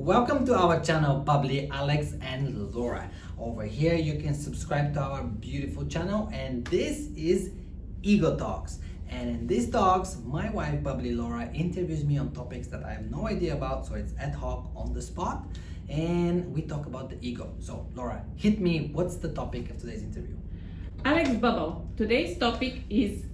welcome to our channel, Bubbly, Alex and Laura. Over here you can subscribe to our beautiful channel, and this is Ego Talks. And in these talks, my wife, Bubbly Laura, interviews me on topics that I have no idea about, so it's ad hoc, on the spot, and we talk about the ego. So Laura, hit me, what's the topic of today's interview? Alex Bubble, today's topic is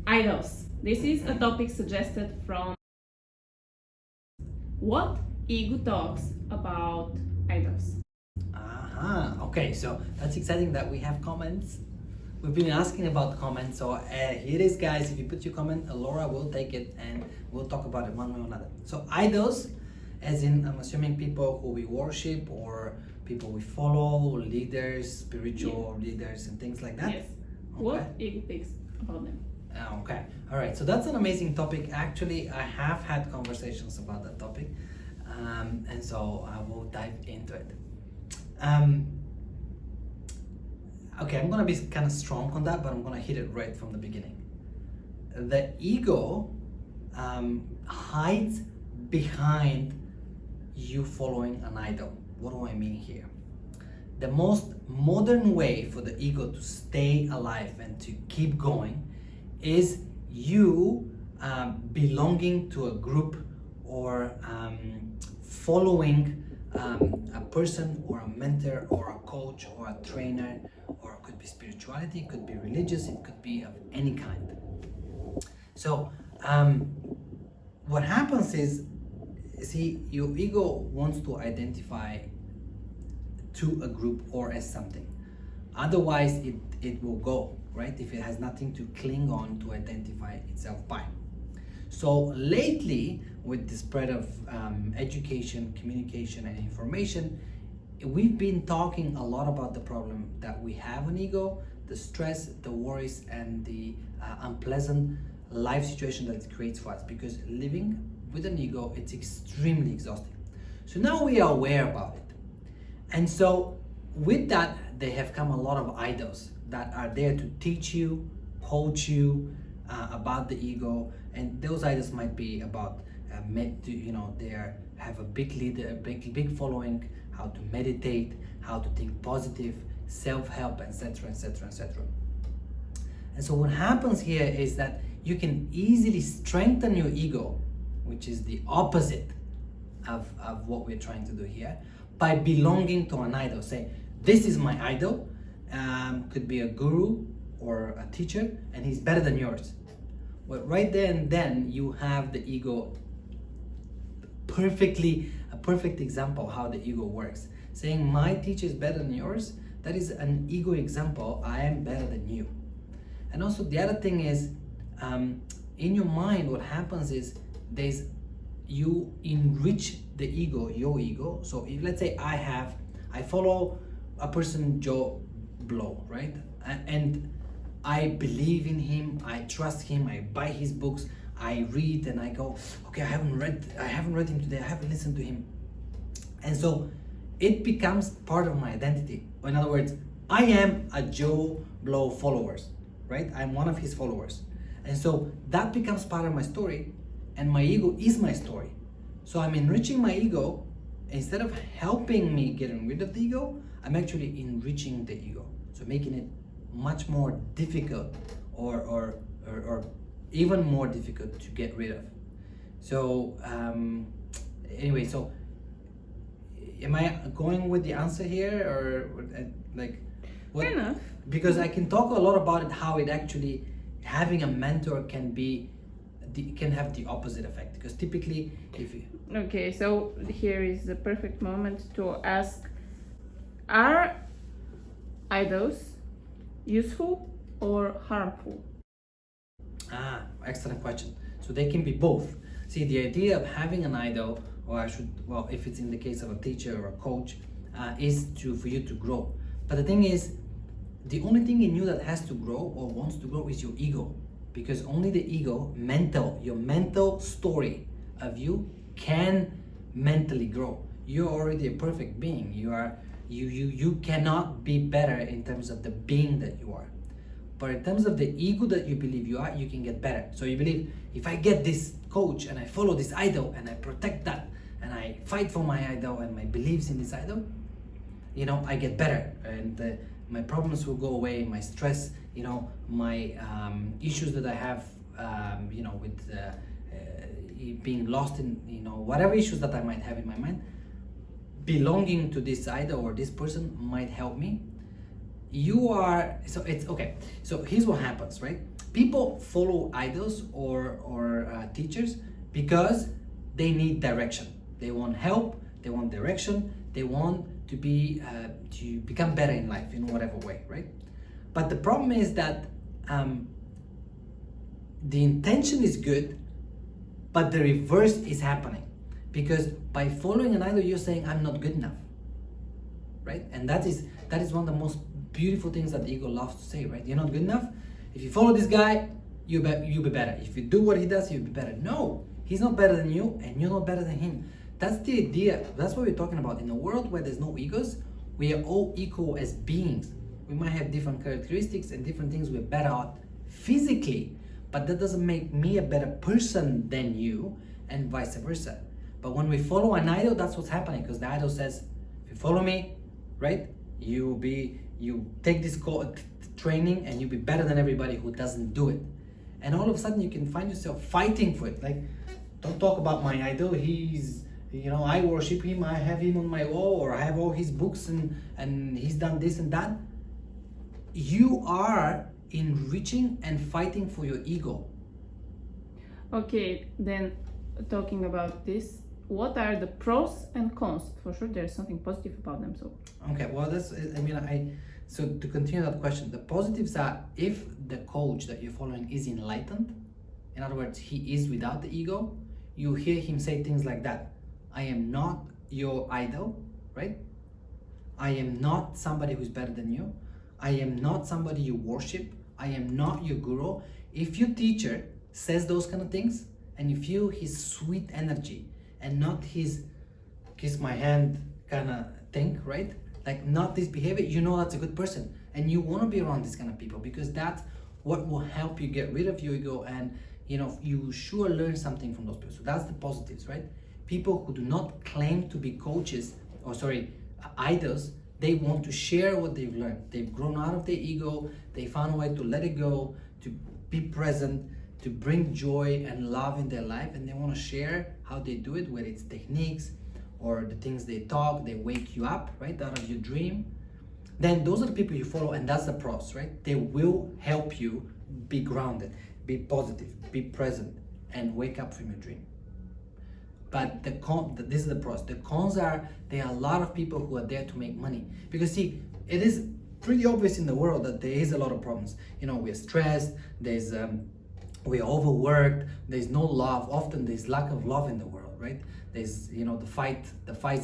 idols. This is a topic suggested from What Ego Talks About Idols. Okay, so that's exciting that we have comments. We've been asking about comments, so here it is, guys. If you put your comment, Laura will take it and we'll talk about it one way or another. So idols, as in, I'm assuming people who we worship or people we follow, leaders, spiritual leaders and things like that? Yes. Okay. What Ego thinks about them. Okay, all right, so that's an amazing topic. Actually, I have had conversations about that topic, and so I will dive into it. Okay, I'm gonna be kind of strong on that, but I'm gonna hit it right from the beginning. The ego hides behind you following an idol. What do I mean here? The most modern way for the ego to stay alive and to keep going is you belonging to a group or following a person or a mentor or a coach or a trainer, or it could be spirituality, it could be religious, it could be of any kind. So what happens is, see, your ego wants to identify to a group or as something. Otherwise it will go, right? If it has nothing to cling on to identify itself by. So lately, with the spread of education, communication and information, we've been talking a lot about the problem that we have an ego, the stress, the worries and the unpleasant life situation that it creates for us, because living with an ego, it's extremely exhausting. So now we are aware about it. And so with that, they have come a lot of idols that are there to teach you, coach you about the ego. And those idols might be about, they have a big leader, a big following, how to meditate, how to think positive, self-help, etc., etc., etc. And so what happens here is that you can easily strengthen your ego, which is the opposite of what we're trying to do here, by belonging to an idol. Say, this is my idol, could be a guru or a teacher, and he's better than yours. Well, right there and then you have the ego a perfect example how the ego works. Saying my teacher is better than yours, that is an ego example. I am better than you. And also the other thing is, in your mind, what happens is you enrich the ego, your ego. So if, let's say I follow a person, Joe Blow, right? And I believe in him, I trust him, I buy his books, I read and I go, okay, I haven't read him today, I haven't listened to him. And so it becomes part of my identity. In other words, I am a Joe Blow follower, right? I'm one of his followers. And so that becomes part of my story, and my ego is my story. So I'm enriching my ego. Instead of helping me getting rid of the ego, I'm actually enriching the ego. So making it much more difficult or even more difficult to get rid of. So anyway, so am I going with the answer here, or like what? Fair enough. Because I can talk a lot about it, how it actually, having a mentor can have the opposite effect. Because typically, if you... Okay, so here is the perfect moment to ask, are idols useful or harmful? Excellent question. So they can be both. See, the idea of having an idol, or if it's in the case of a teacher or a coach, is for you to grow. But the thing is, the only thing in you that has to grow or wants to grow is your ego, because only the ego, your mental story of you can mentally grow. You're already a perfect being. You cannot be better in terms of the being that you are. But in terms of the ego that you believe you are, you can get better. So you believe, if I get this coach and I follow this idol and I protect that and I fight for my idol and my beliefs in this idol, you know, I get better, and my problems will go away, my stress, you know, my issues that I have, you know, with being lost in, you know, whatever issues that I might have in my mind, belonging to this idol or this person might help me. You are, so it's okay. So here's what happens, right? People follow idols or teachers because they need direction. They want help, they want direction, they want to be to become better in life in whatever way, right? But the problem is that the intention is good, but the reverse is happening, because by following an idol, you're saying I'm not good enough, right? And that is one of the most beautiful things that the ego loves to say, right? You're not good enough. If you follow this guy, you'll be better. If you do what he does, you'll be better. No, he's not better than you, and you're not better than him. That's the idea. That's what we're talking about. In a world where there's no egos, we are all equal as beings. We might have different characteristics and different things we're better at physically, but that doesn't make me a better person than you, and vice versa. But when we follow an idol, that's what's happening, because the idol says, if you follow me, right, you take this training and you'll be better than everybody who doesn't do it. And all of a sudden you can find yourself fighting for it. Like, don't talk about my idol, he's, you know, I worship him, I have him on my wall, or I have all his books and he's done this and that. You are enriching and fighting for your ego. Okay, then talking about this, what are the pros and cons? For sure there's something positive about them, so. Okay, well that's, I mean, so to continue that question, the positives are, if the coach that you're following is enlightened, in other words, he is without the ego, you hear him say things like that. I am not your idol, right? I am not somebody who's better than you. I am not somebody you worship. I am not your guru. If your teacher says those kind of things and you feel his sweet energy and not his kiss my hand kind of thing, right? Like not this behavior, you know that's a good person. And you want to be around this kind of people, because that's what will help you get rid of your ego, and you know, you sure learn something from those people. So that's the positives, right? People who do not claim to be coaches, or sorry, idols, they want to share what they've learned. They've grown out of their ego, they found a way to let it go, to be present, to bring joy and love in their life, and they want to share how they do it, whether it's techniques or the things they talk, they wake you up, right, out of your dream. Then those are the people you follow, and that's the pros, right? They will help you be grounded, be positive, be present, and wake up from your dream. But this is the pros. The cons are, there are a lot of people who are there to make money. Because see, it is pretty obvious in the world that there is a lot of problems. You know, we're stressed, we're overworked, there's no love. Often there's lack of love in the world, right? There's, you know, the fights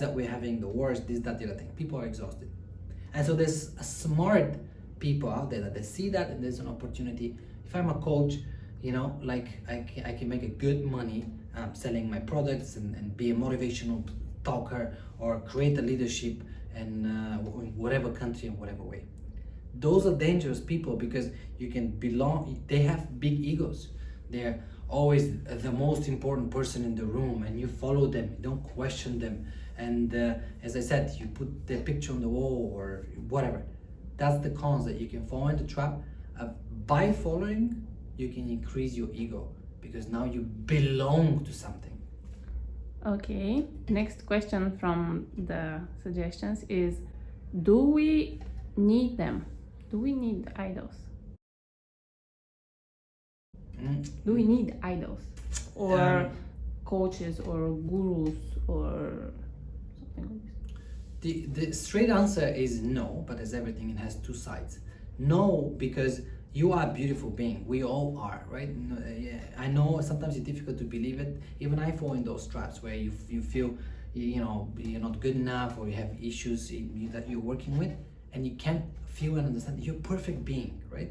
that we're having, the wars, this, that, the other thing. People are exhausted. And so there's smart people out there that they see that, and there's an opportunity. If I'm a coach, you know, like I can make a good money selling my products and be a motivational talker, or create a leadership in whatever country and whatever way. Those are dangerous people, because you can belong, they have big egos. They're always the most important person in the room, and you follow them, you don't question them. And as I said, you put their picture on the wall or whatever. That's the cons, that you can fall into trap. By following, you can increase your ego, because now you belong to something. Okay, next question from the suggestions is, do we need them? Do we need idols? Do we need idols? Or coaches or gurus or something like this? The straight answer is no, but as everything, it has two sides. No, because you are a beautiful being. We all are, right? I know sometimes it's difficult to believe it. Even I fall in those traps where you feel, you know, you're not good enough, or you have issues that you're working with, and you can't feel and understand. You're a perfect being, right?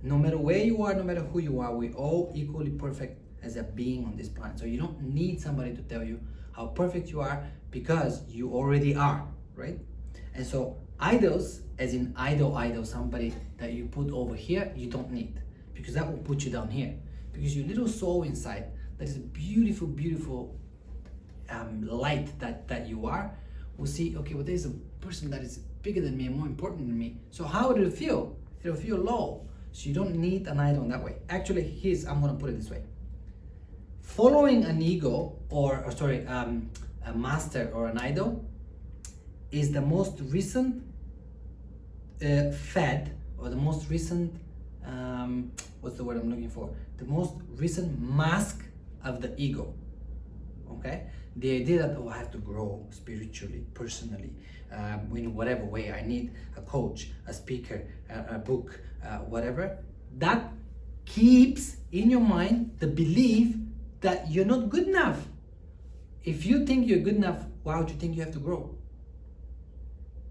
No matter where you are, no matter who you are, we're all equally perfect as a being on this planet. So you don't need somebody to tell you how perfect you are, because you already are, right? And so idols, as in idol, somebody that you put over here, you don't need, because that will put you down here. Because your little soul inside, that is a beautiful, beautiful light that you are, will see, okay, well, there's a person that is bigger than me and more important than me. So how would it feel? It'll feel low. So you don't need an idol in that way. Actually, I'm gonna put it this way. Following an ego a master or an idol is the most recent fad, or the most recent what's the word I'm looking for? The most recent mask of the ego. Okay, the idea that, oh, I have to grow spiritually, personally, in whatever way. I need a coach, a speaker, a book, whatever. That keeps in your mind the belief that you're not good enough. If you think you're good enough, why would you think you have to grow?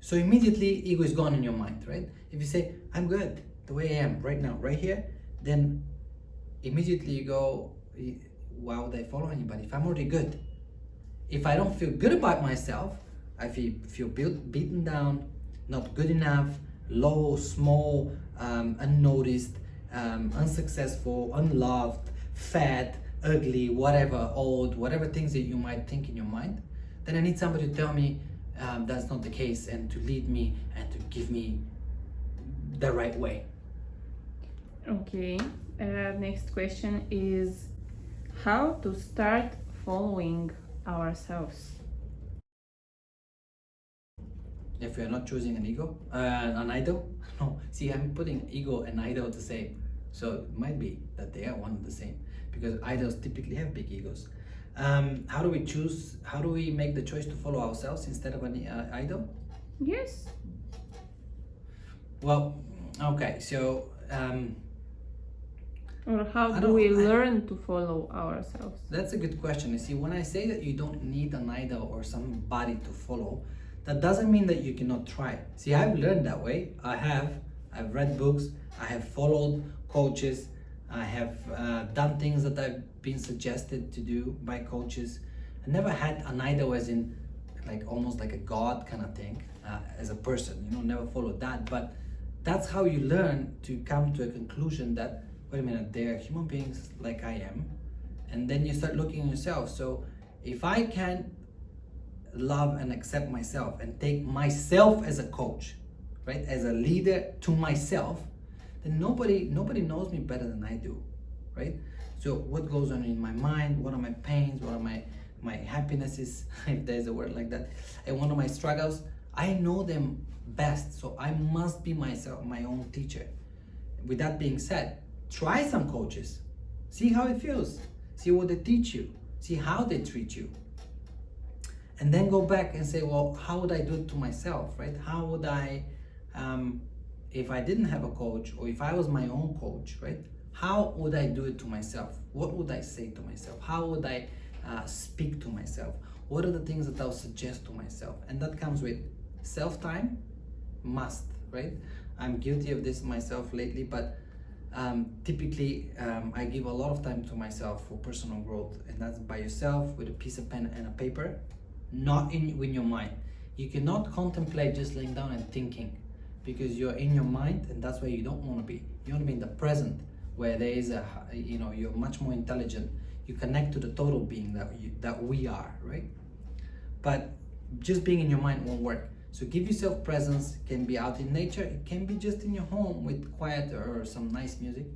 So immediately ego is gone in your mind, right? If you say, I'm good the way I am right now, right here, then immediately you go, why would I follow anybody if I'm already good? If I don't feel good about myself, I feel beaten down, not good enough, low, small, unnoticed, unsuccessful, unloved, fat, ugly, whatever, old, whatever things that you might think in your mind, then I need somebody to tell me that's not the case, and to lead me and to give me the right way. Okay, next question is how to start following ourselves. If you're not choosing an idol, no. See, I'm putting ego and idol the same, so it might be that they are one and the same, because idols typically have big egos. How do we choose? How do we make the choice to follow ourselves instead of an idol? Yes. Well, okay, so or how do we learn to follow ourselves? That's a good question. You see, when I say that you don't need an idol or somebody to follow, that doesn't mean that you cannot try. See, I've learned that way. I've read books, I have followed coaches, I have done things that I've been suggested to do by coaches. I never had an idol as in like almost like a god kind of thing as a person, never followed that. But that's how you learn to come to a conclusion that, wait a minute, they're human beings like I am. And then you start looking at yourself. So if I can love and accept myself and take myself as a coach, right, as a leader to myself, then nobody knows me better than I do, right? So what goes on in my mind, what are my pains, what are my happinesses, if there's a word like that, and what are my struggles, I know them best. So I must be myself, my own teacher. With that being said, try some coaches, see how it feels, see what they teach you, see how they treat you, and then go back and say, well, how would I do it to myself, right? How would I, if I didn't have a coach, or if I was my own coach, right? How would I do it to myself? What would I say to myself? How would I speak to myself? What are the things that I'll suggest to myself? And that comes with self-time, must, right? I'm guilty of this myself lately, but typically I give a lot of time to myself for personal growth, and that's by yourself with a piece of pen and a paper, not in your mind. You cannot contemplate just laying down and thinking, because you're in your mind, and that's where you don't want to be. You want to be in the present, where there is you're much more intelligent. You connect to the total being that we are, right? But just being in your mind won't work. So give yourself presence. It can be out in nature, it can be just in your home with quiet or some nice music,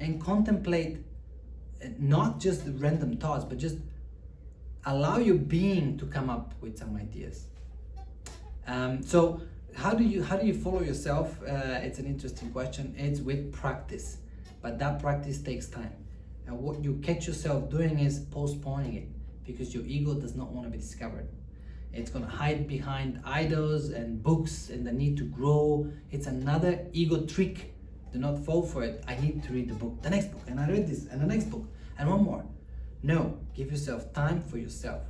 and contemplate not just random thoughts, but just allow your being to come up with some ideas. So how do you follow yourself? It's an interesting question. It's with practice, but that practice takes time. And what you catch yourself doing is postponing it, because your ego does not want to be discovered. It's going to hide behind idols and books and the need to grow. It's another ego trick. Do not fall for it. I need to read the book, the next book, and I read this, and the next book, and one more. No, give yourself time for yourself.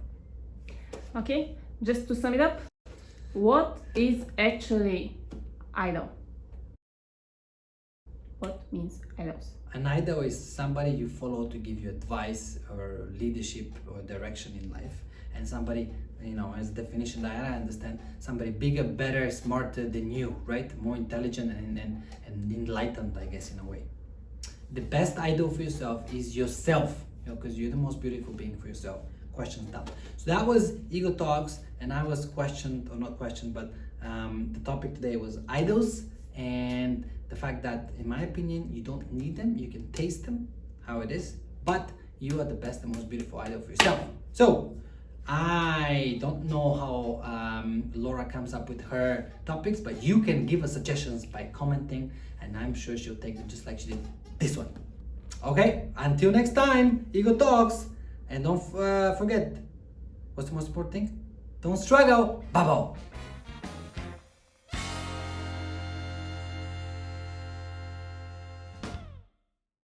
Okay, just to sum it up, what is actually idol? What means idols? An idol is somebody you follow to give you advice or leadership or direction in life, and somebody, as a definition that I understand, somebody bigger, better, smarter than you, right? More intelligent and enlightened, I guess, in a way. The best idol for yourself is yourself, because you're the most beautiful being for yourself. questions down. So that was Ego Talks, and I was questioned, or not questioned, but the topic today was idols, and the fact that, in my opinion, you don't need them. You can taste them, how it is, but you are the best and most beautiful idol for yourself. So I don't know how Laura comes up with her topics, but you can give us suggestions by commenting, and I'm sure she'll take them just like she did this one. Okay, until next time, Ego Talks, and don't forget, what's the most important thing? Don't struggle, bubble.